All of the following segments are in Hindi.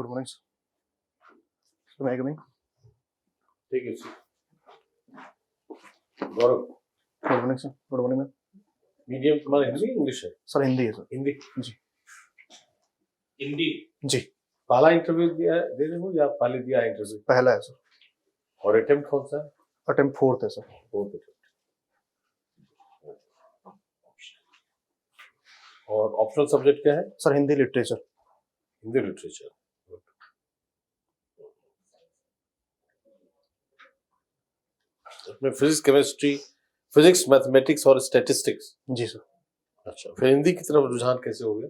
Good morning sir. मैं कमिंग। ठीक है Gaurav. Good morning sir. Good morning ma'am. Medium तुम्हारा हिंदी इंग्लिश है? सर हिंदी है सर। हिंदी जी। हिंदी जी। पहला इंटरव्यू दिया दे रहे हो या पहले दिया इंटरव्यू? पहला है सर। और अटेम्प्ट कौन सा है? अटेम्प्ट 4th है सर। 4th attempt. और ऑप्शनल सब्जेक्ट क्या है? Sir Hindi literature. Hindi literature. इसमें फिजिक्स केमिस्ट्री, फिजिक्स मैथमेटिक्स और स्टैटिस्टिक्स। जी सर। अच्छा, फिर हिंदी की तरफ रुझान कैसे हो गया?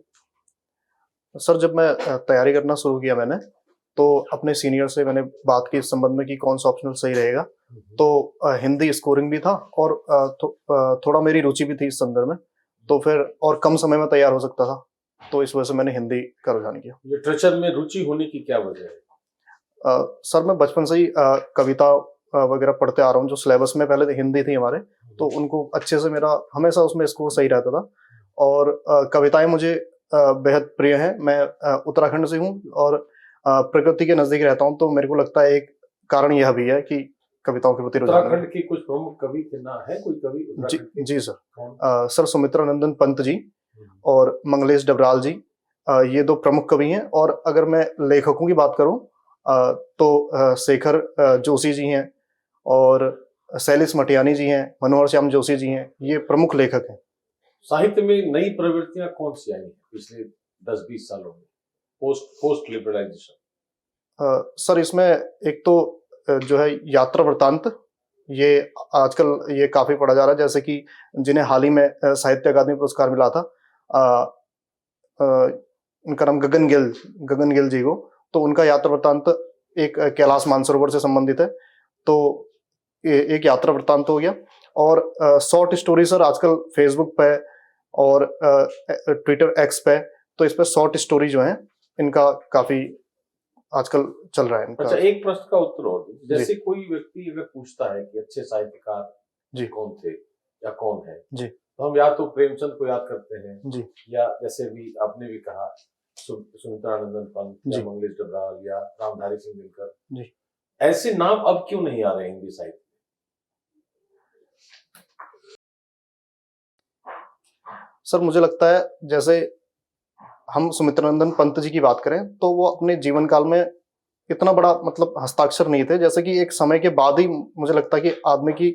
सर जब मैं तैयारी करना शुरू किया मैंने, तो अपने सीनियर से मैंने बात की इस संबंध में कि कौन सा ऑप्शनल सही रहेगा। तो हिंदी स्कोरिंग भी था और थोड़ा मेरी रुचि भी थी इस संदर्भ में, तो फिर और कम समय में तैयार हो सकता था, तो इस वजह से मैंने हिंदी का रुझान किया। लिटरेचर में रुचि होने की क्या वजह है? सर मैं बचपन से ही कविता वगैरह पढ़ते आ रहा हूँ। जो सिलेबस में पहले हिंदी थी हमारे, तो उनको अच्छे से मेरा हमेशा उसमें स्कोर सही रहता था। और कविताएं मुझे बेहद प्रिय हैं। मैं उत्तराखंड से हूँ और प्रकृति के नजदीक रहता हूँ, तो मेरे को लगता है एक कारण यह भी है कि कविताओं के प्रति रुझान है। उत्तराखंड के कुछ प्रमुख कवि के नाम है? कोई कवि उत्तराखंड के? जी सर। सर सुमित्रानंदन पंत जी और मंगलेश डबराल जी, ये दो प्रमुख कवि हैं। और अगर मैं लेखकों की बात करूं तो शेखर जोशी जी हैं और शैलेश मटियानी जी हैं, मनोहर श्याम जोशी जी हैं, ये प्रमुख लेखक हैं। साहित्य में नई प्रवृत्तियां कौन सी आई हैं पिछले 10-20 सालों में, पोस्ट लिबरलाइजेशन? सर इसमें एक तो जो है यात्रा वृत्तांत, ये आजकल ये काफी पढ़ा जा रहा है। जैसे कि जिन्हें हाल ही में साहित्य अकादमी पुरस्कार मिला था, उनका नाम गगन गिल जी को, तो उनका यात्रा वृत्तांत एक कैलाश मानसरोवर से संबंधित है, तो एक यात्रा वृत्तांत हो गया। और शॉर्ट स्टोरी सर आजकल फेसबुक पे और ट्विटर एक्स पे, तो इस पे शॉर्ट स्टोरी जो है इनका काफी आजकल चल रहा है इनका। अच्छा, एक प्रश्न का उत्तर और जैसे कोई व्यक्ति अगर पूछता है कि अच्छे साहित्यकार जी कौन थे या कौन है जी, तो हम या तो प्रेमचंद को याद करते हैं जी, या जैसे भी आपने भी कहा सुमित्रानंदन पंत या मंगलेश डबराल या रामधारी सिंह दिनकर जी, ऐसे नाम अब क्यों नहीं आ रहे हिंदी साहित्य? सर मुझे लगता है जैसे हम सुमित्रानंदन पंत जी की बात करें, तो वो अपने जीवन काल में इतना बड़ा मतलब हस्ताक्षर नहीं थे। जैसे कि एक समय के बाद ही मुझे लगता है कि आदमी की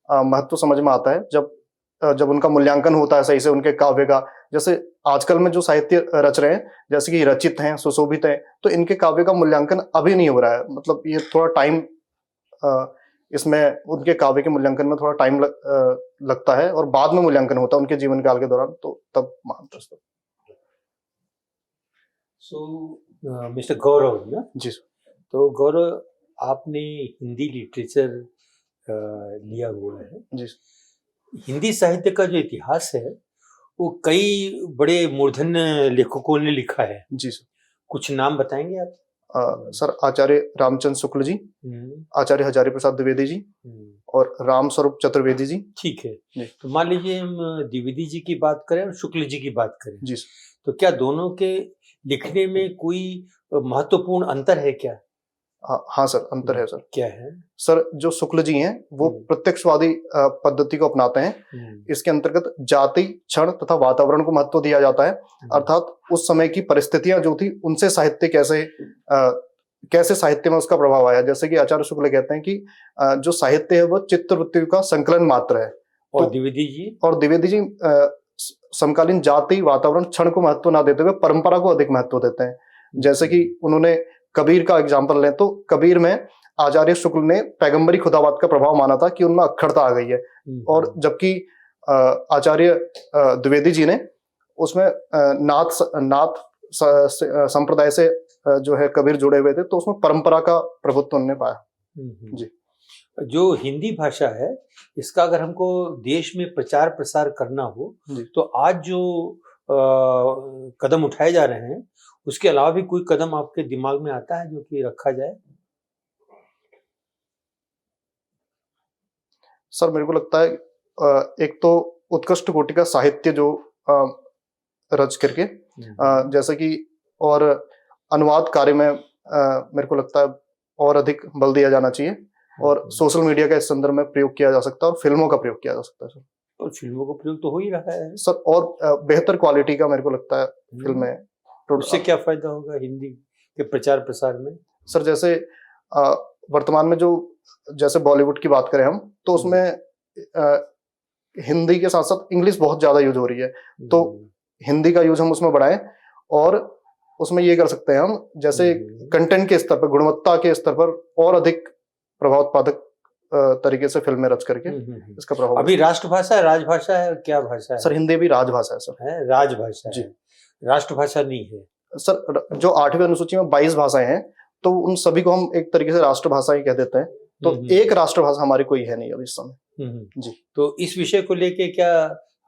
महत्व समझ में आता है, जब उनका मूल्यांकन होता है सही से उनके काव्य का। जैसे आजकल में जो साहित्य रच रहे हैं, जैसे कि रचित हैं, सुशोभित हैं, तो इनके काव्य का मूल्यांकन अभी नहीं हो रहा है। मतलब ये थोड़ा टाइम, इसमें उनके काव्य के मूल्यांकन में थोड़ा टाइम लगता है और बाद में मूल्यांकन होता है उनके जीवन काल के दौरान, तो तब मानता हूं। सो मिस्टर गौरव ना जी सर। तो गौरव, आपने हिंदी लिटरेचर लिया हुआ है जी। हिंदी साहित्य का जो इतिहास है वो कई बड़े मूर्धन्य लेखकों ने लिखा है। जी सर। कुछ नाम बताएंगे आप? सर आचार्य रामचंद्र शुक्ल जी, आचार्य हजारी प्रसाद द्विवेदी जी और राम स्वरूप चतुर्वेदी जी। ठीक है, तो मान लीजिए हम द्विवेदी जी की बात करें और शुक्ल जी की बात करें जी, तो क्या दोनों के लिखने में कोई महत्वपूर्ण अंतर है क्या? हाँ सर, अंतर है सर। क्या है सर? जो शुक्ल जी हैं वो प्रत्यक्षवादी पद्धति को अपनाते हैं। इसके अंतर्गत जाति, क्षण तथा वातावरण को महत्व दिया जाता है। अर्थात उस समय की परिस्थितियां जो थी उनसे साहित्य कैसे साहित्य में उसका प्रभाव आया। जैसे कि आचार्य शुक्ल कहते हैं कि जो साहित्य है वो चित्तवृत्ति का संकलन मात्र है। और द्विवेदी जी समकालीन जाति, वातावरण, क्षण को महत्व ना देते हुए परंपरा को अधिक महत्व देते हैं। जैसे कि उन्होंने कबीर का एग्जाम्पल लें तो कबीर में आचार्य शुक्ल ने पैगंबरी खुदाबाद का प्रभाव माना था कि उनमें अक्षरता आ गई है, और जबकि आचार्य द्विवेदी जी ने उसमें नाथ संप्रदाय से जो है कबीर जुड़े हुए थे, तो उसमें परंपरा का प्रभुत्व उन्होंने पाया। जी। जो हिंदी भाषा है इसका अगर हमको देश में प्रचार प्रसार करना हो तो आज जो कदम उठाए जा रहे हैं उसके अलावा भी कोई कदम आपके दिमाग में आता है जो कि रखा जाए? सर मेरे को लगता है एक तो उत्कृष्ट कोटि का साहित्य जो रच करके, जैसे कि और अनुवाद कार्य में मेरे को लगता है और अधिक बल दिया जाना चाहिए और सोशल मीडिया का इस संदर्भ में प्रयोग किया जा सकता है और फिल्मों का प्रयोग किया जा सकता है सर। और फिल्मों का प्रयोग तो हो ही रहा है सर, और बेहतर क्वालिटी का मेरे को लगता है फिल्में। तो उससे क्या फायदा होगा हिंदी के प्रचार प्रसार में? सर जैसे वर्तमान में जो जैसे बॉलीवुड की बात करें हम तो उसमें हिंदी के साथ साथ इंग्लिश बहुत ज्यादा यूज हो रही है, तो हिंदी का यूज हम उसमें बढ़ाएं और उसमें ये कर सकते हैं हम जैसे कंटेंट के स्तर पर, गुणवत्ता के स्तर पर और अधिक प्रभावोत्पादक तरीके से फिल्में रच करके इसका प्रभाव। अभी राष्ट्रभाषा है, राजभाषा है, क्या भाषा है? सर हिंदी भी राजभाषा है सर। है राजभाषा जी, राष्ट्रभाषा नहीं है सर। जो 8वीं अनुसूची में 22 भाषाएं हैं तो उन सभी को हम एक तरीके से राष्ट्रभाषा ही कह देते हैं, तो एक राष्ट्रभाषा हमारी कोई है नहीं अभी इस समय। जी, तो इस विषय को लेके क्या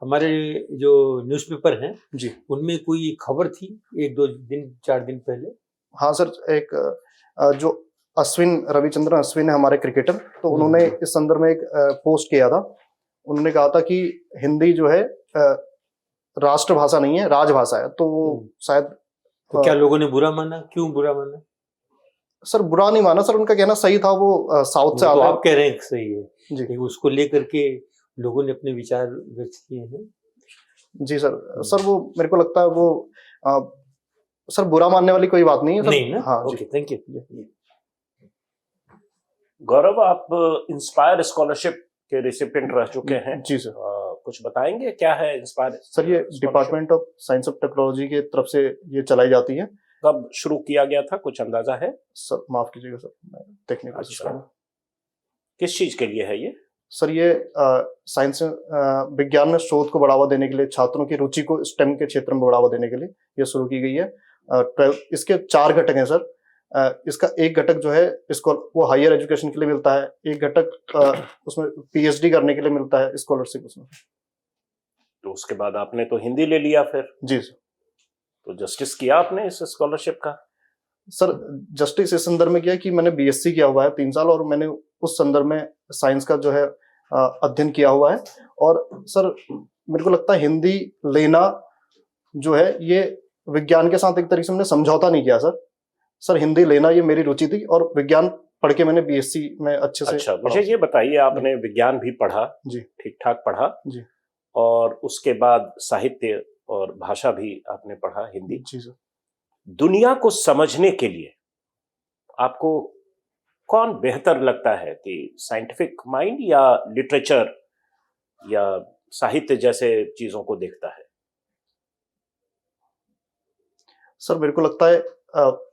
हमारे जो न्यूज़पेपर हैं जी उनमें कोई खबर थी 1-2 दिन 4 दिन पहले? हाँ सर, एक जो रविचंद्रन अश्विन है हमारे क्रिकेटर, तो उन्होंने इस संदर्भ में एक पोस्ट किया था। उन्होंने कहा था कि हिंदी जो है राष्ट्रभाषा नहीं है, राजभाषा है। तो शायद तो क्या लोगों ने बुरा माना? क्यों बुरा माना? सर बुरा नहीं माना सर, उनका कहना सही था। वो साउथ से तो आता है। आप कह रहे हैं सही है जी, लेकिन उसको लेकर के लोगों ने अपने विचार व्यक्त किए हैं। जी सर। सर वो मेरे को लगता है वो सर बुरा मानने वाली कोई बात नहीं है सर। नहीं ना? हाँ, ओके, थैंक यू। गौरव, आप इंस्पायर स्कॉलरशिप के रिसिपिएंट रह चुके हैं। जी सर। कुछ बताएंगे क्या है इंस्पायर? सर ये department of science of technology की तरफ से ये चलाई जाती है। कब शुरू किया गया था, कुछ अंदाजा है? सर माफ कीजिएगा सर, मैं टेक्निकल अच्छा, किस चीज के लिए है ये? सर ये साइंस विज्ञान में शोध को बढ़ावा देने के लिए, छात्रों की रुचि को स्टेम के क्षेत्र में बढ़ावा देने के लिए ये शुरू की गई है। इसके 4 घटक हैं सर। इसका एक घटक जो है इसको वो हायर एजुकेशन के लिए मिलता है, एक घटक उसमें पीएचडी करने के लिए मिलता है स्कॉलरशिप उसमें। तो उसके बाद आपने तो हिंदी ले लिया फिर? जी सर। तो जस्टिस किया आपने इस स्कॉलरशिप का? सर जस्टिस इस संदर्भ में किया कि मैंने बीएससी किया हुआ है 3 साल, और मैंने उस संदर्भ में साइंस का जो है अध्ययन किया हुआ है। और सर मेरे को लगता है हिंदी लेना जो है ये विज्ञान के साथ एक तरीके से मैंने समझौता नहीं किया सर। सर हिंदी लेना ये मेरी रुचि थी और विज्ञान पढ़ के मैंने बीएससी में अच्छे से। अच्छा, मुझे ये बताइए, आपने विज्ञान भी पढ़ा? जी, ठीक ठाक पढ़ा जी। और उसके बाद साहित्य और भाषा भी आपने पढ़ा, हिंदी। जी सर। दुनिया को समझने के लिए आपको कौन बेहतर लगता है कि साइंटिफिक माइंड या लिटरेचर या साहित्य जैसे चीजों को देखता है? सर मेरे को लगता है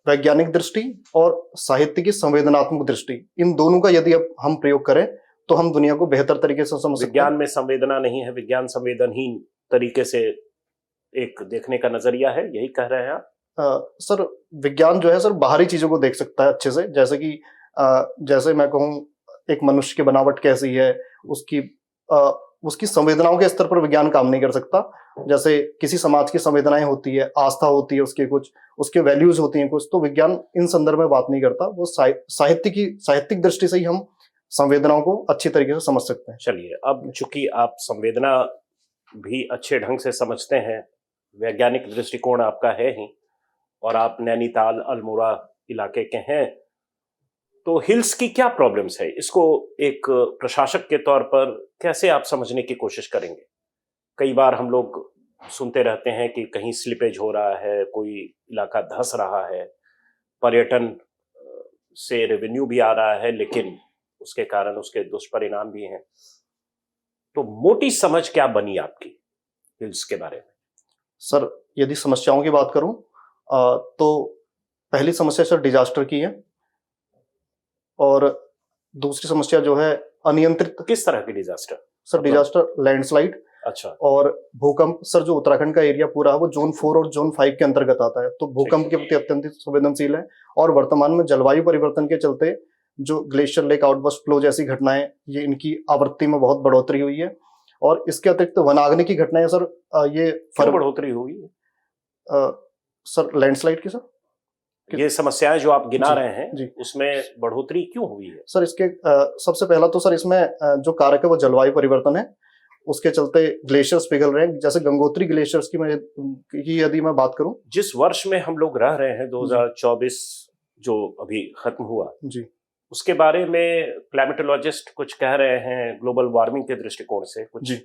वैज्ञानिक दृष्टि और साहित्य की संवेदनात्मक दृष्टि, इन दोनों का यदि अब हम प्रयोग करें तो हम दुनिया को बेहतर तरीके से समझ सकते हैं। विज्ञान में संवेदना नहीं है, विज्ञान संवेदनहीन तरीके से एक देखने का नजरिया है, यही कह रहे हैं आप? सर विज्ञान जो है सर बाहरी चीजों को देख सकता है अच्छे से, जैसे कि जैसे मैं कहूँ एक मनुष्य की बनावट कैसी है, उसकी संवेदनाओं के स्तर पर विज्ञान काम नहीं कर सकता। जैसे किसी समाज की संवेदनाएं होती है, आस्था होती है, उसके वैल्यूज होती हैं कुछ, तो विज्ञान इन संदर्भ में बात नहीं करता। वो साहित्यिक दृष्टि से ही हम संवेदनाओं को अच्छी तरीके से समझ सकते हैं। चलिए, अब चूंकि आप संवेदना भी अच्छे ढंग से समझते हैं, वैज्ञानिक दृष्टिकोण आपका है ही, और आप नैनीताल अल्मोड़ा इलाके के हैं, तो हिल्स की क्या प्रॉब्लम्स है, इसको एक प्रशासक के तौर पर कैसे आप समझने की कोशिश करेंगे? कई बार हम लोग सुनते रहते हैं कि कहीं स्लिपेज हो रहा है, कोई इलाका धंस रहा है, पर्यटन से रेवेन्यू भी आ रहा है, लेकिन उसके कारण उसके दुष्परिणाम भी हैं। तो मोटी समझ क्या बनी आपकी हिल्स के बारे में? सर यदि समस्याओं की बात करूं तो पहली समस्या सर डिजास्टर की है, और दूसरी समस्या जो है अनियंत्रित। किस तरह की डिजास्टर? सर डिजास्टर लैंडस्लाइड, अच्छा, और भूकंप। सर जो उत्तराखंड का एरिया पूरा है वो जोन 4 और जोन 5 के अंतर्गत आता है, तो भूकंप के प्रति अत्यंत संवेदनशील है। और वर्तमान में जलवायु परिवर्तन के चलते जो ग्लेशियर लेक आउटबर्स्ट फ्लो जैसी घटनाएं, ये इनकी आवृत्ति में बहुत बढ़ोतरी हुई है। और इसके अतिरिक्त वनाग्नि की घटनाएं सर, ये बढ़ोतरी हुई है सर लैंडस्लाइड की। सर ये समस्याएं जो आप गिना रहे हैं जी, उसमें बढ़ोतरी क्यों हुई है? सर इसके सबसे पहला तो सर इसमें जो कारक है वो जलवायु परिवर्तन है, उसके चलते ग्लेशियर्स पिघल रहे हैं। जैसे गंगोत्री ग्लेशियर्स की यदि मैं बात करूं, जिस वर्ष में हम लोग रह रहे हैं 2024 जो अभी खत्म हुआ जी उसके बारे में क्लाइमेटोलॉजिस्ट कुछ कह रहे हैं ग्लोबल वार्मिंग के दृष्टिकोण से, कुछ जी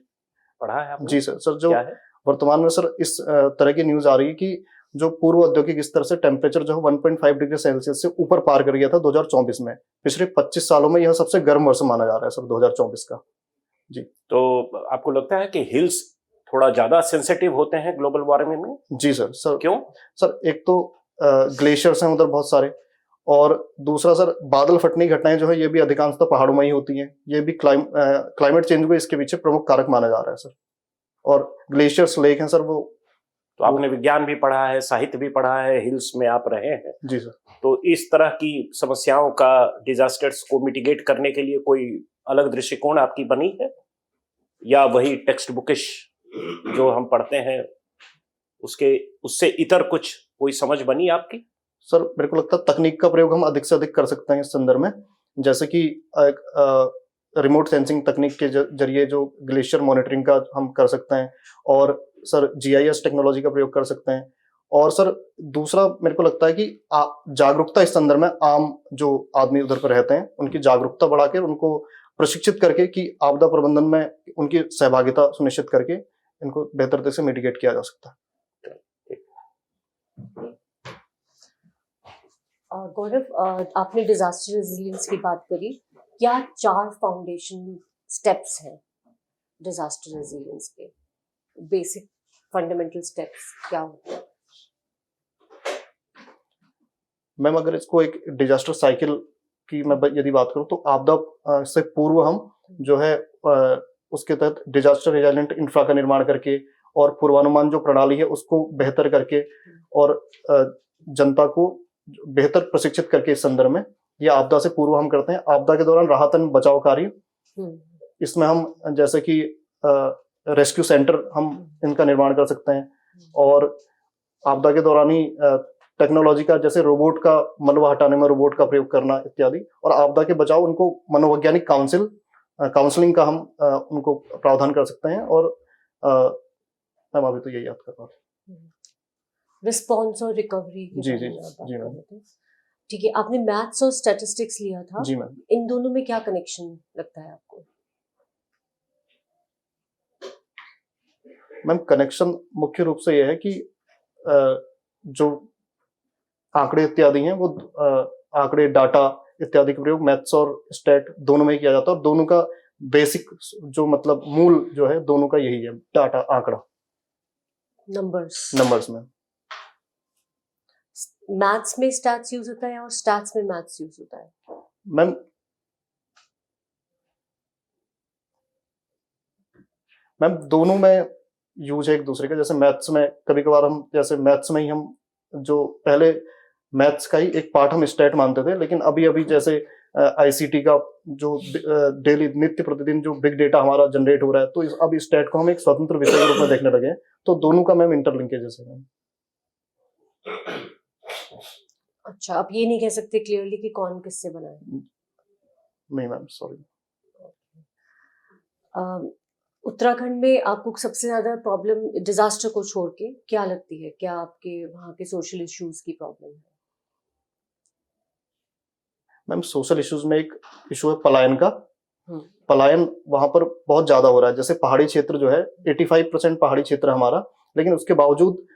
पढ़ा है आपने? जी सर जो क्या है? वर्तमान में सर इस तरह की न्यूज आ रही है कि जो पूर्व औद्योगिक स्तर से टेम्परेचर जो है 1.5 डिग्री सेल्सियस से ऊपर पार कर गया था 2024 में। पिछले 25 सालों में यह सबसे गर्म वर्ष माना जा रहा है सर 2024 का। जी तो आपको लगता है कि हिल्स थोड़ा ज्यादा सेंसिटिव होते हैं ग्लोबल वार्मिंग में? जी सर क्यों? सर एक तो ग्लेशियर्स हैं उधर बहुत सारे, और दूसरा सर बादल फटने की घटनाएं जो है ये भी अधिकांशतः पहाड़ों में ही होती हैं। ये भी क्लाइमेट चेंज को इसके पीछे प्रमुख कारक माना जा रहा है सर। और ग्लेशियर्स लेक हैं सर वो। तो आपने विज्ञान भी पढ़ा है, साहित्य भी पढ़ा है, हिल्स में आप रहे हैं। जी सर। तो इस तरह की समस्याओं का, डिजास्टर्स को मिटिगेट करने के लिए कोई अलग दृष्टिकोण आपकी बनी है, या वही टेक्स्ट बुकिश जो हम पढ़ते हैं उससे इतर कुछ कोई समझ बनी आपकी? सर मेरे को लगता है तकनीक का प्रयोग हम अधिक से अधिक कर सकते हैं इस संदर्भ में, जैसे कि रिमोट सेंसिंग तकनीक के जरिए जो ग्लेशियर मॉनिटरिंग का हम कर सकते हैं, और सर जीआईएस टेक्नोलॉजी का प्रयोग कर सकते हैं। और सर दूसरा मेरे को लगता है कि जागरूकता इस संदर्भ में, आम जो आदमी उधर पर रहते हैं उनकी जागरूकता बढ़ा के उनको प्रशिक्षित करके कि आपदा प्रबंधन में उनकी सहभागिता सुनिश्चित करके इनको बेहतर तरह से मिटिगेट किया जा सकता है। गौरव, आपने डिजास्टर रेजिलियंस की बात करी, क्या 4 फाउंडेशन स्टेप्स हैं डिजास्टर रेजिलियंस के? बेसिक फंडामेंटल स्टेप्स क्या होते हैं? मैम अगर इसको एक डिजास्टर साइकिल की मैं यदि बात करूं तो आपदा से पूर्व हम जो है उसके तहत डिजास्टर रेजिलेंट इंफ्रा का निर्माण करके और पूर्वानुमान जो प्रणाली है उसको बेहतर करके और जनता को बेहतर प्रशिक्षित करके इस संदर्भ में ये आपदा से पूर्व हम करते हैं। आपदा के दौरान राहत एवं बचाव कार्य, इसमें हम जैसे कि रेस्क्यू सेंटर हम इनका निर्माण कर सकते हैं, और आपदा के दौरान ही टेक्नोलॉजी का जैसे रोबोट का मलबा हटाने में रोबोट का प्रयोग करना इत्यादि, और आपदा के बचाव उनको मनोवैज्ञानिक काउंसलिंग का हम उनको प्रावधान कर सकते हैं। और मैम अभी तो यही याद कर रहा हूँ। रिस्पॉन्स और रिकवरी जी मैम। ठीक है, आपने मैथ्स और स्टैटिस्टिक्स लिया था। जी मैम। इन दोनों में क्या कनेक्शन लगता है आपको? मैम कनेक्शन मुख्य रूप से यह है कि जो आंकड़े इत्यादि हैं वो आंकड़े डाटा इत्यादि का प्रयोग मैथ्स और स्टैट दोनों में किया जाता है, और दोनों का बेसिक जो मतलब मूल जो है दोनों का यही है, डाटा, आंकड़ा, नंबर्स में। मैथ्स में स्टैट्स यूज होता है और स्टैट्स में मैथ्स यूज होता है? मैम दोनों में यूज है एक दूसरे का। जैसे मैथ्स में कभी कभार हम जैसे मैथ्स में ही हम जो पहले मैथ्स का ही एक पार्ट हम स्टैट मानते थे, लेकिन अभी जैसे आईसीटी का जो डेली नित्य प्रतिदिन जो बिग डेटा हमारा जनरेट हो रहा है, तो अब स्टैट को हम एक स्वतंत्र विषय के रूप में देखने लगे हैं। तो दोनों का मैम इंटरलिंकेज है। अच्छा, आप ये नहीं कह सकते क्लियरली कि कौन किससे बना है? नहीं मैम, सॉरी। उत्तराखंड में आपको सबसे ज्यादा प्रॉब्लम डिजास्टर को छोड़ के क्या लगती है? क्या आपके वहाँ के सोशल इश्यूज की प्रॉब्लम है? मैम सोशल इश्यूज में एक इशू है पलायन का। पलायन वहां पर बहुत ज्यादा हो रहा है। जैसे पहाड़ी क्षेत्र जो है 85% पहाड़ी क्षेत्र हमारा, लेकिन उसके बावजूद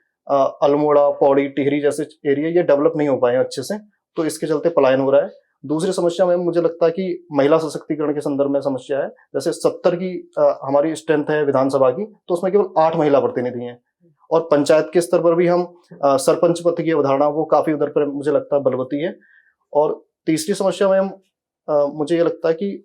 अल्मोड़ा, पौड़ी, टिहरी जैसे एरिया ये डेवलप नहीं हो पाए हैं अच्छे से, तो इसके चलते पलायन हो रहा है। दूसरी समस्या में मुझे लगता है कि महिला सशक्तिकरण के संदर्भ में समस्या है। जैसे 70 की हमारी स्ट्रेंथ है विधानसभा की, तो उसमें केवल 8 महिला प्रतिनिधि हैं, और पंचायत के स्तर पर भी हम सरपंच पद की अवधारणा वो काफी उधर पर मुझे लगता है बलवती है। और तीसरी समस्या में मुझे ये लगता है कि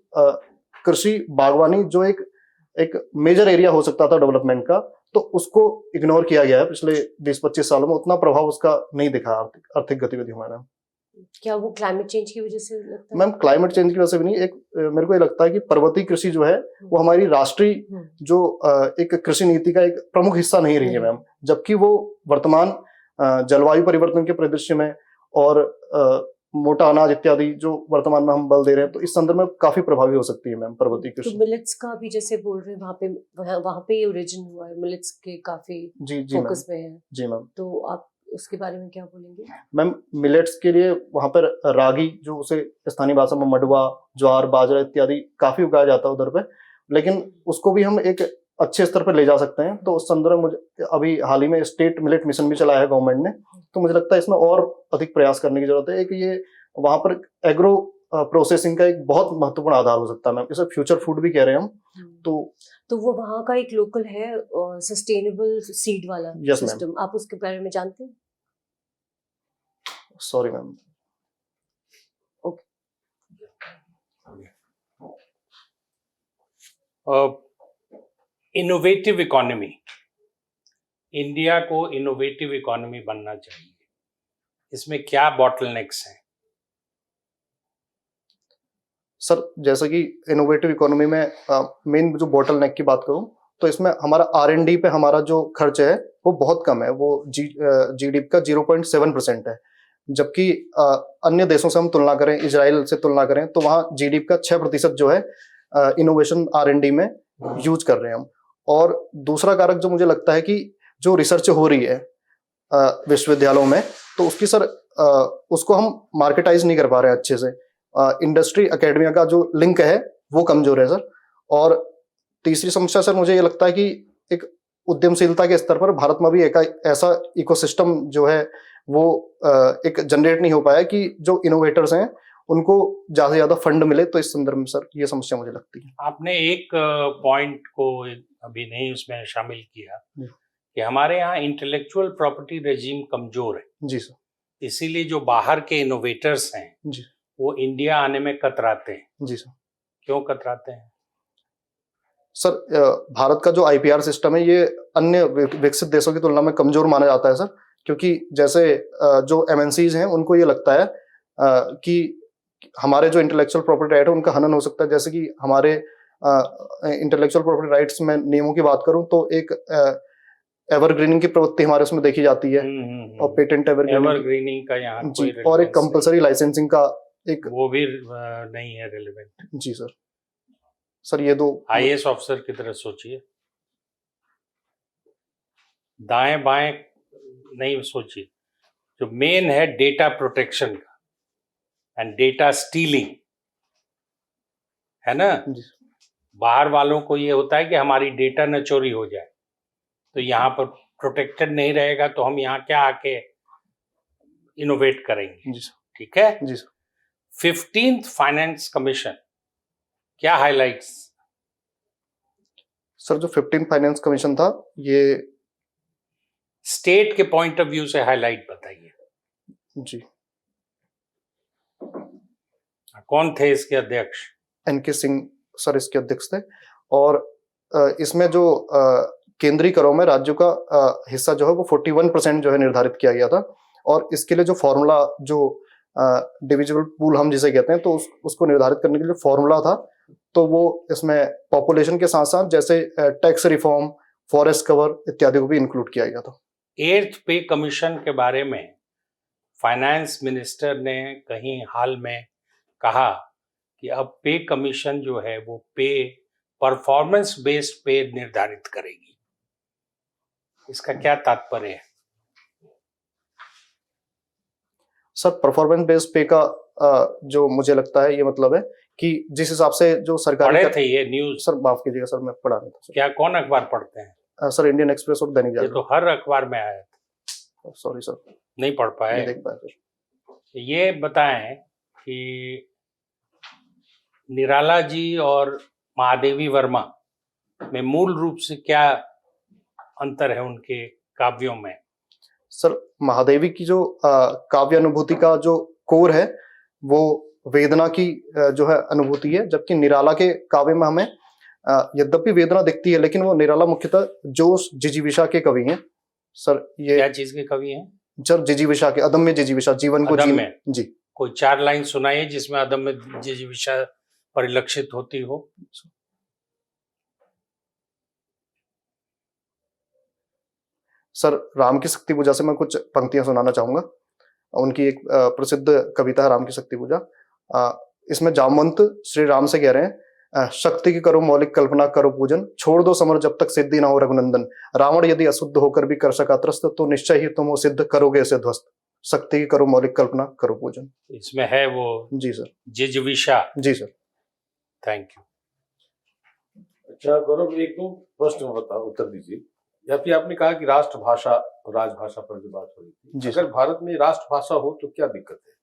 कृषि बागवानी जो एक मेजर एरिया हो सकता था डेवलपमेंट का, तो उसको इग्नोर किया गया है पिछले 20-25 सालों में। उतना प्रभाव उसका नहीं दिखा आर्थिक गतिविधियों में। क्या वो क्लाइमेट चेंज की वजह से लगता है? मैम क्लाइमेट चेंज की वजह से भी नहीं, एक मेरे को ये लगता है कि पर्वतीय कृषि जो है वो हमारी राष्ट्रीय जो एक कृषि नीति का एक प्रमुख हिस्सा नहीं रही है मैम, जबकि वो वर्तमान जलवायु परिवर्तन के परिदृश्य में और मोटा अनाज इत्यादि जो वर्तमान में हम बल दे रहे हैं, तो इस संदर्भ में काफी प्रभावी हो सकती है मैम पर्वतीय कृषि। तो मिलेट्स का भी जैसे बोल रहे हैं वहाँ पे ये ओरिजिन हुआ है, मिलेट्स के काफी जी फोकस में है। जी मैम। तो आप उसके बारे में क्या बोलेंगे? मैम मिलेट्स के लिए वहाँ पर रागी, जो उसे स्थानीय भाषा में मडवा, ज्वार, बाजरा इत्यादि काफी उगाया जाता है उधर पे, लेकिन उसको भी हम एक अच्छे स्तर पर ले जा सकते हैं। तो उस संदर्भ में मुझे अभी हाल ही में स्टेट मिलेट मिशन भी चलाया है गवर्नमेंट ने, तो मुझे लगता है इसमें और अधिक प्रयास करने की जरूरत है। एक ये वहाँ पर एग्रो प्रोसेसिंग का एक बहुत महत्वपूर्ण आधार हो सकता है मैम, इसे फ्यूचर फूड भी कह रहे हैं हम। तो वो वहाँ का एक लोकल है सस्टेनेबल सीड वाला सिस्टम, आप उसके बारे में जानते हैं? Sorry ma'am. Innovative economy, India को इनोवेटिव इकोनॉमी बनना चाहिए, इसमें क्या बॉटलनेक्स हैं? सर जैसा कि इनोवेटिव इकोनॉमी में मेन जो बॉटलनेक की बात करूं तो इसमें हमारा R&D पे हमारा जो खर्च है वो बहुत कम है, वो GDP का 0.7% है। जबकि अन्य देशों से हम तुलना करें, इजराइल से तुलना करें, तो वहाँ GDP का 6% जो है इनोवेशन R&D में यूज कर रहे हैं हम। और दूसरा कारक जो मुझे लगता है कि जो रिसर्च हो रही है विश्वविद्यालयों में, तो उसकी सर उसको हम मार्केटाइज नहीं कर पा रहे हैं अच्छे से। इंडस्ट्री एकेडमिया का जो लिंक है वो कमजोर है सर। और तीसरी समस्या सर मुझे ये लगता है कि एक उद्यमशीलता के स्तर पर भारत में भी एक ऐसा इकोसिस्टम जो है वो एक जनरेट नहीं हो पाया कि जो इनोवेटर्स हैं उनको ज्यादा से ज्यादा फंड मिले। तो इस संदर्भ में सर ये समस्या मुझे लगती है। आपने एक पॉइंट को अभी नहीं उसमें शामिल किया कि हमारे यहाँ इंटेलेक्चुअल प्रॉपर्टी रेजिम कमजोर है। जी सर। इसीलिए जो बाहर के इनोवेटर्स हैं जी वो इंडिया आने में कतराते हैं। जी सर। क्यों कतराते हैं? सर भारत का जो IPR सिस्टम है ये अन्य विकसित देशों की तुलना में कमजोर माना जाता है सर, क्योंकि जैसे जो MNCs हैं उनको ये लगता है कि हमारे जो इंटेलेक्चुअल प्रॉपर्टी राइट है उनका हनन हो सकता है। जैसे कि हमारे इंटेलेक्चुअल प्रॉपर्टी राइट्स में नियमों की बात करूं तो एक एवरग्रीनिंग की प्रवृत्ति हमारे उसमें देखी जाती है, और पेटेंट एवरग्रीनिंग का यहाँ जी, और एक कंपलसरी लाइसेंसिंग का एक वो भी नहीं है रेलेवेंट। जी सर। सर ये दो IAS ऑफिसर की तरह सोचिए, दाएं बाएं नहीं सोचिए। जो मेन है डेटा प्रोटेक्शन का एंड डेटा स्टीलिंग है ना। बाहर वालों को ये होता है कि हमारी डेटा न चोरी हो जाए, तो यहाँ पर प्रोटेक्टेड नहीं रहेगा तो हम यहाँ क्या आके इनोवेट करेंगे। ठीक है जी सर। 15th फाइनेंस कमीशन क्या हाइलाइट्स? सर जो 15th फाइनेंस कमीशन था ये स्टेट के पॉइंट ऑफ व्यू से हाईलाइट बताइए। जी। कौन थे इसके अध्यक्ष? NK सिंह सर इसके अध्यक्ष थे। और इसमें जो केंद्रीय करों में राज्यों का हिस्सा जो है वो 41% जो है निर्धारित किया गया था। और इसके लिए जो फॉर्मूला, जो डिविजिबल पूल हम जिसे कहते हैं, तो उसको निर्धारित करने के लिए फॉर्मूला था, तो वो इसमें पॉपुलेशन के साथ साथ जैसे टैक्स रिफॉर्म, फॉरेस्ट कवर इत्यादि को भी इंक्लूड किया गया था। 8th पे कमीशन के बारे में फाइनेंस मिनिस्टर ने कहीं हाल में कहा कि अब पे कमीशन जो है वो पे परफॉर्मेंस बेस्ड पे निर्धारित करेगी। इसका क्या तात्पर्य है? सर परफॉर्मेंस बेस्ड पे का जो मुझे लगता है ये मतलब है कि जिस हिसाब से जो सरकारी पढ़े थे ये न्यूज? सर माफ कीजिएगा सर, मैं पढ़ा नहीं था। क्या कौन अखबार पढ़ते हैं? सर इंडियन एक्सप्रेस और दैनिक जागरण। ये तो हर अखबार में आया था। सॉरी सर, नहीं पढ़ पाए? नहीं देख पाया सर। ये बताएं कि निराला जी और महादेवी वर्मा में मूल रूप से क्या अंतर है उनके काव्यों में? सर महादेवी की जो काव्य अनुभूति का जो कोर है वो वेदना की जो है अनुभूति है, जबकि निराला के काव्य में हमें यद्यपि वेदना दिखती है, लेकिन वो निराला मुख्यतः जोश जिजीविषा के कवि हैं। सर ये क्या चीज के कवि हैं? सर जिजीविषा के, अदम्य जिजीविषा, जीवन को जीने। जी। कोई 4 लाइन सुनाइए जिसमें अदम्य जिजीविषा परिलक्षित होती हो। सर राम की शक्ति पूजा से मैं कुछ पंक्तियां सुनाना चाहूंगा। उनकी एक प्रसिद्ध कविता है राम की शक्ति पूजा। इसमें जामवंत श्री राम से कह रहे हैं, शक्ति की करो मौलिक कल्पना करो पूजन, छोड़ दो समर जब तक सिद्धि ना हो रघुनंदन, रावण यदि अशुद्ध होकर भी कर सका त्रस्त, तो निश्चय ही तुम वो सिद्ध करोगे इसे ध्वस्त, शक्ति की करो मौलिक कल्पना करो पूजन। इसमें है वो जी सर। जिजविषा। जी सर। Thank you. अच्छा गौरव, एक दो प्रश्न बताओ, उत्तर दीजिए। या फिर आपने कहा कि राष्ट्रभाषा और राजभाषा पर जो बात हो रही थी, अगर भारत में राष्ट्रभाषा हो तो क्या दिक्कत है?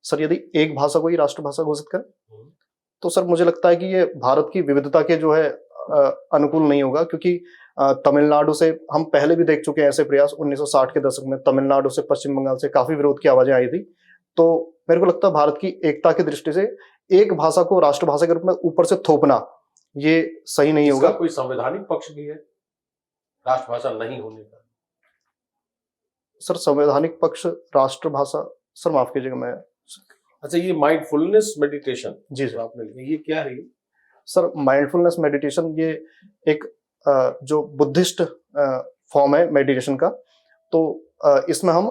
सर यदि एक भाषा को ही राष्ट्रभाषा घोषित करें तो सर मुझे लगता है कि ये भारत की विविधता के जो है अनुकूल नहीं होगा, क्योंकि तमिलनाडु से हम पहले भी देख चुके हैं ऐसे प्रयास। 1960 के दशक में तमिलनाडु से पश्चिम बंगाल से काफी विरोध की आवाजें आई थी। तो मेरे को लगता है भारत की एकता की दृष्टि से एक भाषा को राष्ट्रभाषा के रूप में ऊपर से थोपना ये सही नहीं होगा। कोई संवैधानिक पक्ष भी है राष्ट्रभाषा नहीं होने का? सर संवैधानिक पक्ष राष्ट्रभाषा, सर माफ कीजिएगा मैं। अच्छा, ये माइंडफुलनेस मेडिटेशन जी सर आपने लिखा, ये क्या है? सर माइंडफुलनेस मेडिटेशन ये एक जो बुद्धिस्ट फॉर्म है मेडिटेशन का। तो इसमें हम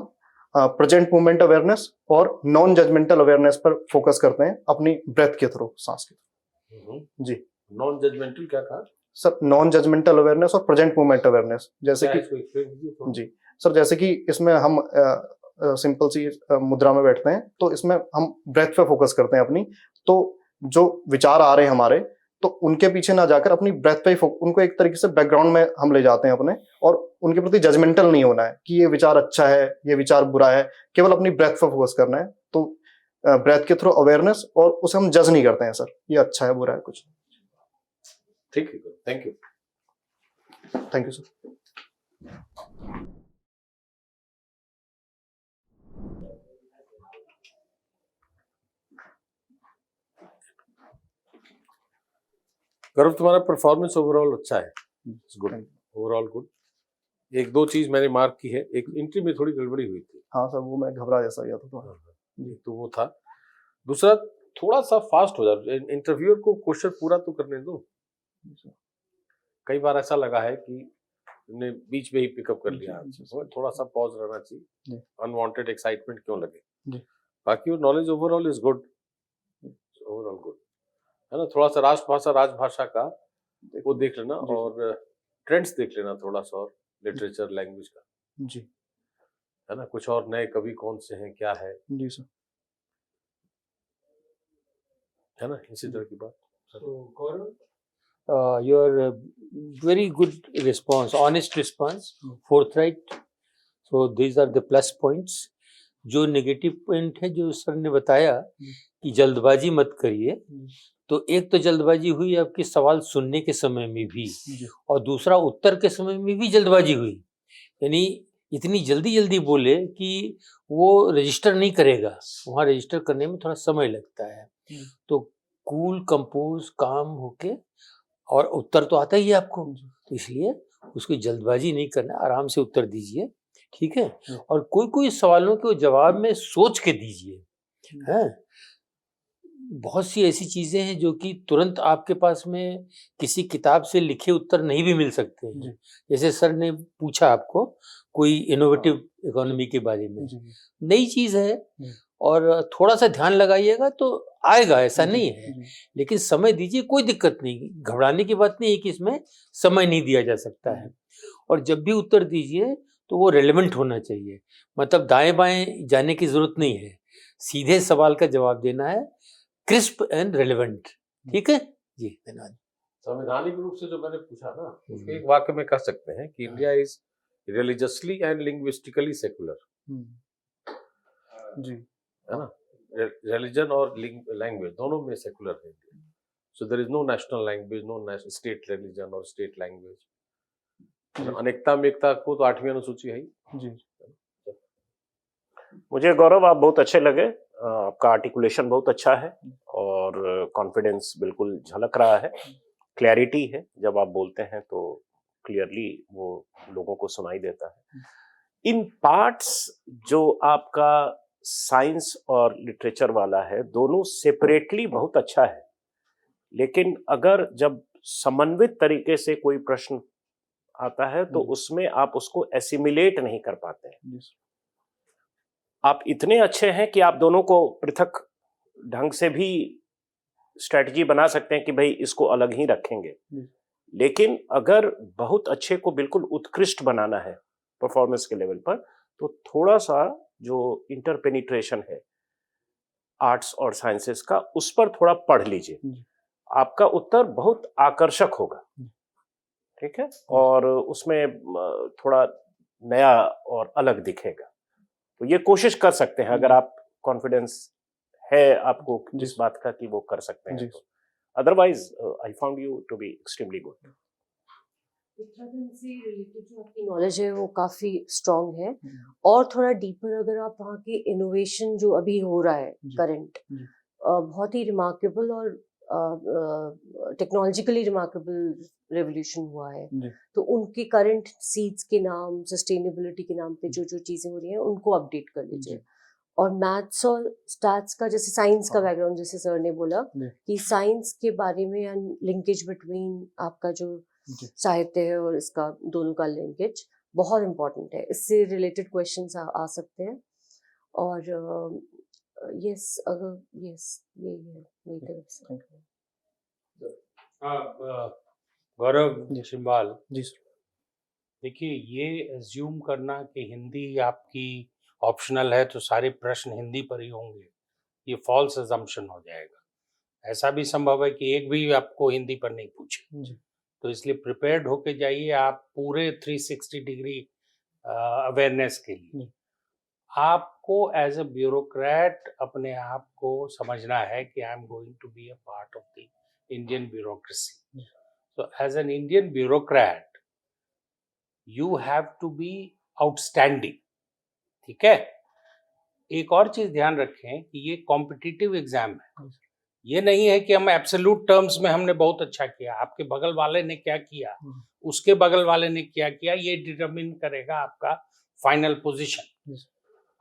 प्रेजेंट मोमेंट अवेयरनेस और नॉन जजमेंटल अवेयरनेस पर फोकस करते हैं अपनी ब्रेथ के थ्रू, सांस के थ्रू। जी। नॉन जजमेंटल क्या कहा? सर नॉन जजमेंटल अवेयरनेस और प्रेजेंट मोमेंट अवेयरनेस, जैसे कि जी सर, जैसे कि इसमें हम सिंपल सी मुद्रा में बैठते हैं तो इसमें हम ब्रेथ पे फोकस करते हैं अपनी। तो जो विचार आ रहे हैं हमारे, तो उनके पीछे ना जाकर अपनी ब्रेथ पे ही उनको एक तरीके से बैकग्राउंड में हम ले जाते हैं अपने, और उनके प्रति जजमेंटल नहीं होना है कि ये विचार अच्छा है ये विचार बुरा है, केवल अपनी ब्रेथ पे फोकस करना है। तो ब्रेथ के थ्रू अवेयरनेस, और उसे हम जज नहीं करते हैं सर ये अच्छा है बुरा है कुछ। ठीक है, thank you. Thank you sir. Gaurav, तुम्हारा परफॉर्मेंस ओवरऑल अच्छा है, गुड, ओवरऑल गुड। एक दो चीज मैंने मार्क की है, एक इंटरव्यू में थोड़ी गड़बड़ी हुई थी। हाँ सर, वो मैं घबरा जैसा गया था तो वो था। दूसरा, थोड़ा सा फास्ट हो जाए, इंटरव्यूअर को क्वेश्चन पूरा तो करने दो। कई बार ऐसा लगा है कि तुमने बीच में ही पिकअप कर लिया, थोड़ा सा पॉज रहना चाहिए, अनवांटेड एक्साइटमेंट क्यों लगे। बाकी knowledge overall is good, overall good है ना। थोड़ा सा राष्ट्रभाषा राजभाषा का वो देख लेना, और ट्रेंड्स देख लेना थोड़ा सा, और लिटरेचर लैंग्वेज का जी है ना। कुछ और नए कवि कौन से हैं, क्या है जी सर, है ना, इसी तरह की बात। Your very good response, honest response, forthright. So these are the plus points. जो नेगेटिव पॉइंट है जो सर ने बताया कि जल्दबाजी मत करिए, तो एक तो जल्दबाजी हुई आपके सवाल सुनने के समय में भी, और दूसरा उत्तर के समय में भी जल्दबाजी हुई। यानी इतनी जल्दी जल्दी बोले कि वो रजिस्टर नहीं करेगा, वहाँ रजिस्टर करने में थोड़ा समय लगता है। तो कूल कंपोज काम होके, और उत्तर तो आता ही है आपको, तो इसलिए उसकी जल्दबाजी नहीं करना, आराम से उत्तर दीजिए, ठीक है। और कोई कोई सवालों के जवाब में सोच के दीजिए, हैं। बहुत सी ऐसी चीजें हैं जो कि तुरंत आपके पास में किसी किताब से लिखे उत्तर नहीं भी मिल सकते हैं। जैसे सर ने पूछा आपको कोई इनोवेटिव इकोनॉमी के बारे में, नई चीज है, और थोड़ा सा ध्यान लगाइएगा तो आएगा, ऐसा नहीं है, लेकिन समय दीजिए, कोई दिक्कत नहीं, घबराने की बात नहीं है कि इसमें समय नहीं दिया जा सकता है। और जब भी उत्तर दीजिए तो वो रेलेवेंट होना चाहिए, मतलब दाएं बाएं जाने की जरूरत नहीं है, सीधे सवाल का जवाब देना है, क्रिस्प एंड रेलेवेंट, ठीक है जी। धन्यवाद। संवैधानिक रूप से जो मैंने पूछा ना, उसके एक वाक्य में कह सकते हैं कि India is religiously and linguistically secular, जी है ना। रिलीजन और लैंग्वेज दोनों में सेकुलर है। So there is no national language, no state religion और स्टेट लैंग्वेज। अनेकता में एकता को तो 8वीं अनुसूची है जी। मुझे गौरव आप बहुत अच्छे लगे, आपका आर्टिकुलेशन बहुत अच्छा है, और कॉन्फिडेंस बिल्कुल झलक रहा है, क्लैरिटी है, जब आप बोलते हैं तो क्लियरली वो लोगों को सुनाई देता है। इन पार्ट्स जो आपका साइंस और लिटरेचर वाला है, दोनों सेपरेटली बहुत अच्छा है, लेकिन अगर जब समन्वित तरीके से कोई प्रश्न आता है तो उसमें आप उसको एसिमिलेट नहीं कर पाते हैं। आप इतने अच्छे हैं कि आप दोनों को पृथक ढंग से भी स्ट्रेटजी बना सकते हैं कि भाई इसको अलग ही रखेंगे, लेकिन अगर बहुत अच्छे को बिल्कुल उत्कृष्ट बनाना है परफॉर्मेंस के लेवल पर, तो थोड़ा सा जो इंटरपेनिट्रेशन है आर्ट्स और साइंसेस का, उस पर थोड़ा पढ़ लीजिए, आपका उत्तर बहुत आकर्षक होगा। ठीक है, और उसमें थोड़ा नया और अलग दिखेगा। तो ये कोशिश कर सकते हैं अगर आप कॉन्फिडेंस है आपको जिस बात का कि वो कर सकते हैं तो। Otherwise I found you to be extremely good. Uttarakhand से रिलेटेड जो आपकी नॉलेज है वो काफी स्ट्रांग है, और थोड़ा डीपर अगर आप वहाँ के इनोवेशन जो अभी हो रहा है करंट, बहुत ही रिमार्केबल और टेक्नोलॉजिकली रिमार्केबल रेवोल्यूशन हुआ है, तो उनके करंट सीड्स के नाम, सस्टेनेबिलिटी के नाम पे जो जो चीजें हो रही हैं उनको अपडेट कर लीजिए। और मैथ्स और स्टैट्स का, जैसे साइंस का बैकग्राउंड, जैसे सर ने बोला कि साइंस के बारे में एंड लिंकेज बिटवीन आपका जो साहित्य है और इसका, दोनों का लिंकेज बहुत इम्पोर्टेंट है। इससे रिलेटेड क्वेश्चंस आ सकते हैं। और यस, अगर यस यही है मेरी तरफ से। गौरव शिम्बाल जी सर। देखिए, ये एज्यूम करना कि हिंदी आपकी ऑप्शनल है तो सारे प्रश्न हिंदी पर ही होंगे, ये फॉल्स अजम्पशन हो जाएगा। ऐसा भी संभव है कि एक भी आपको हिंदी पर नहीं पूछे, तो इसलिए प्रिपेयर्ड होके जाइए आप पूरे 360 डिग्री अवेयरनेस के लिए। आपको एज अ ब्यूरोक्रेट अपने आप को समझना है कि I am going to be a part of the Indian bureaucracy. So as an Indian bureaucrat, you have to be outstanding. ठीक है? एक और चीज ध्यान रखें कि ये कॉम्पिटिटिव एग्जाम है, ये नहीं है कि हम एब्सोल्यूट टर्म्स में हमने बहुत अच्छा किया, आपके बगल वाले ने क्या किया, उसके बगल वाले ने क्या किया, ये डिटरमिन करेगा आपका फाइनल पोजीशन।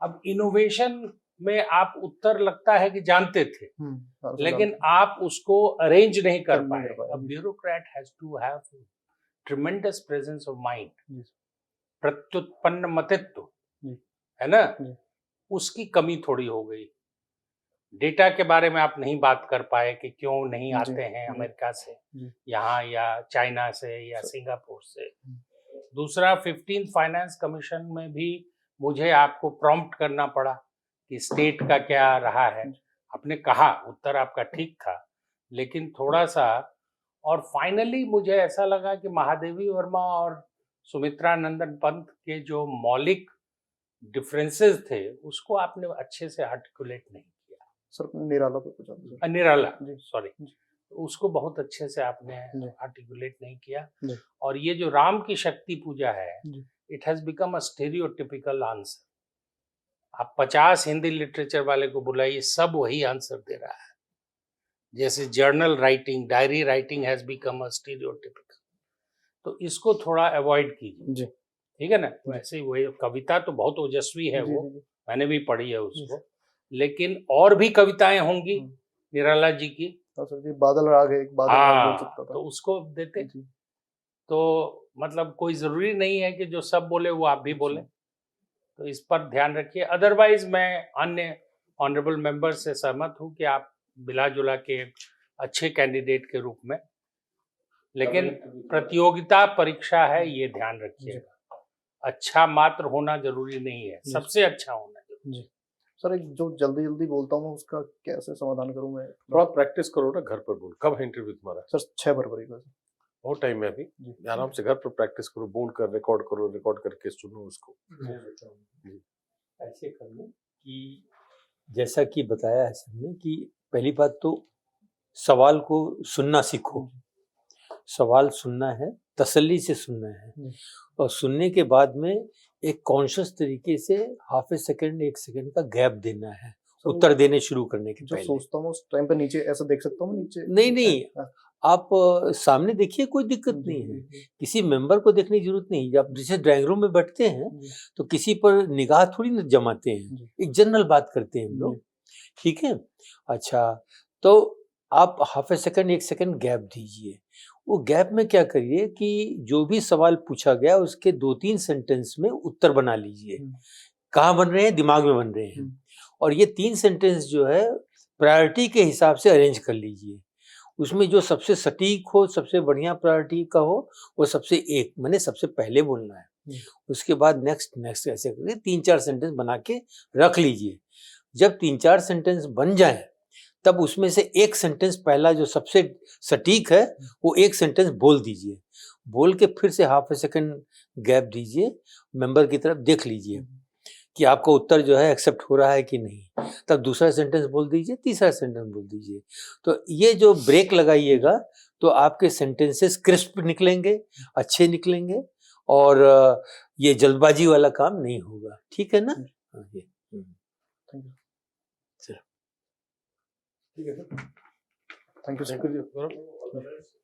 अब इनोवेशन में आप उत्तर लगता है कि जानते थे, लेकिन आप उसको अरेंज नहीं कर पाए। A bureaucrat has to have tremendous presence of mind, प्रत्युत्पन्न मतित्व, है ना, उसकी कमी थोड़ी हो गई। डेटा के बारे में आप नहीं बात कर पाए कि क्यों नहीं आते हैं अमेरिका से यहाँ, या चाइना से, या सिंगापुर से। दूसरा, 15th फाइनेंस कमीशन में भी मुझे आपको प्रॉम्प्ट करना पड़ा कि स्टेट का क्या रहा है। आपने कहा उत्तर आपका ठीक था, लेकिन थोड़ा सा, और फाइनली मुझे ऐसा लगा कि महादेवी वर्मा और सुमित्रा नंदन पंत के जो मौलिक डिफरेंसेस थे उसको आपने अच्छे से आर्टिकुलेट नहीं किया। सर निराला पे पूछा, निराला, सॉरी, उसको बहुत अच्छे से आपने आर्टिकुलेट नहीं किया। और ये जो राम की शक्ति पूजा है, it has become a stereotypical answer. आप 50 हिंदी लिटरेचर वाले को बुलाइए, सब वही आंसर दे रहा है। जैसे journal writing, diary writing has become a stereotypical, तो इसको थोड़ा अवॉइड कीजिए, ठीक है ना। वैसे वही कविता तो बहुत ओजस्वी है, वो मैंने भी पढ़ी है उसको, लेकिन और भी कविताएं होंगी निराला जी की। सर जी, बादल राग है, एक बादल राग बोल सकता था, तो उसको देते। तो मतलब कोई जरूरी नहीं है कि जो सब बोले वो आप भी बोले, तो इस पर ध्यान रखिए। अदरवाइज मैं अन्य ऑनरेबल मेंबर से सहमत हूं कि आप मिला जुला के अच्छे कैंडिडेट के रूप में, लेकिन प्रतियोगिता परीक्षा है, ये ध्यान रखिएगा। अच्छा मात्र होना जरूरी नहीं है, सबसे अच्छा होना जरूरी। सर एक जो जल्दी जल्दी बोलता हूँ उसका कैसे समाधान करूँ मैं? थोड़ा प्रैक्टिस करो ना, घर पर बोल। कब है इंटरव्यू तुम्हारा? सर 6 फरवरी को। बहुत टाइम है अभी, आराम से घर पर प्रैक्टिस करो, बोल कर रिकॉर्ड करो, रिकॉर्ड करके सुनो उसको। ऐसे करना कि जैसा कि बताया है सर ने कि पहली बात तो सवाल को सुनना सीखो। सवाल सुनना है, तसल्ली से सुनना है, और सुनने के बाद में एक कॉन्शियस तरीके से हाफ ए सेकंड, 1 सेकंड का गैप देना है उत्तर देने शुरू करने के पहले। जो सोचता हूँ उस टाइम पे नीचे ऐसा देख सकता हूँ, नीचे नहीं, आप सामने देखिए, कोई दिक्कत नहीं है। किसी मेंबर को देखने की जरूरत नहीं। जब जैसे ड्राइंग रूम में बैठते हैं तो किसी पर निगाह थोड़ी ना जमाते हैं, एक जनरल बात करते हैं हम लोग, ठीक है। अच्छा, तो आप हाफ ए सेकंड, 1 सेकंड गैप दीजिए। वो गैप में क्या करिए कि जो भी सवाल पूछा गया उसके 2-3 सेंटेंस में उत्तर बना लीजिए। कहाँ बन रहे हैं? दिमाग में बन रहे हैं। और ये 3 सेंटेंस जो है प्रायोरिटी के हिसाब से अरेंज कर लीजिए उसमें जो सबसे सटीक हो, सबसे बढ़िया प्रायोरिटी का हो, वो सबसे एक मैंने सबसे पहले बोलना है। उसके बाद नेक्स्ट ऐसे करके 3-4 सेंटेंस बना के रख लीजिए। जब 3-4 सेंटेंस बन जाए तब उसमें से एक सेंटेंस पहला जो सबसे सटीक है वो एक सेंटेंस बोल दीजिए। बोल के फिर से हाफ ए सेकंड गैप दीजिए, मेंबर की तरफ देख लीजिए कि आपका उत्तर जो है एक्सेप्ट हो रहा है कि नहीं। तब दूसरा सेंटेंस बोल दीजिए, तीसरा सेंटेंस बोल दीजिए। तो ये जो ब्रेक लगाइएगा तो आपके सेंटेंसेस क्रिस्प निकलेंगे, अच्छे निकलेंगे और ये जल्दबाजी वाला काम नहीं होगा। ठीक है ना? ये ठीक है सर, थैंक यू सर।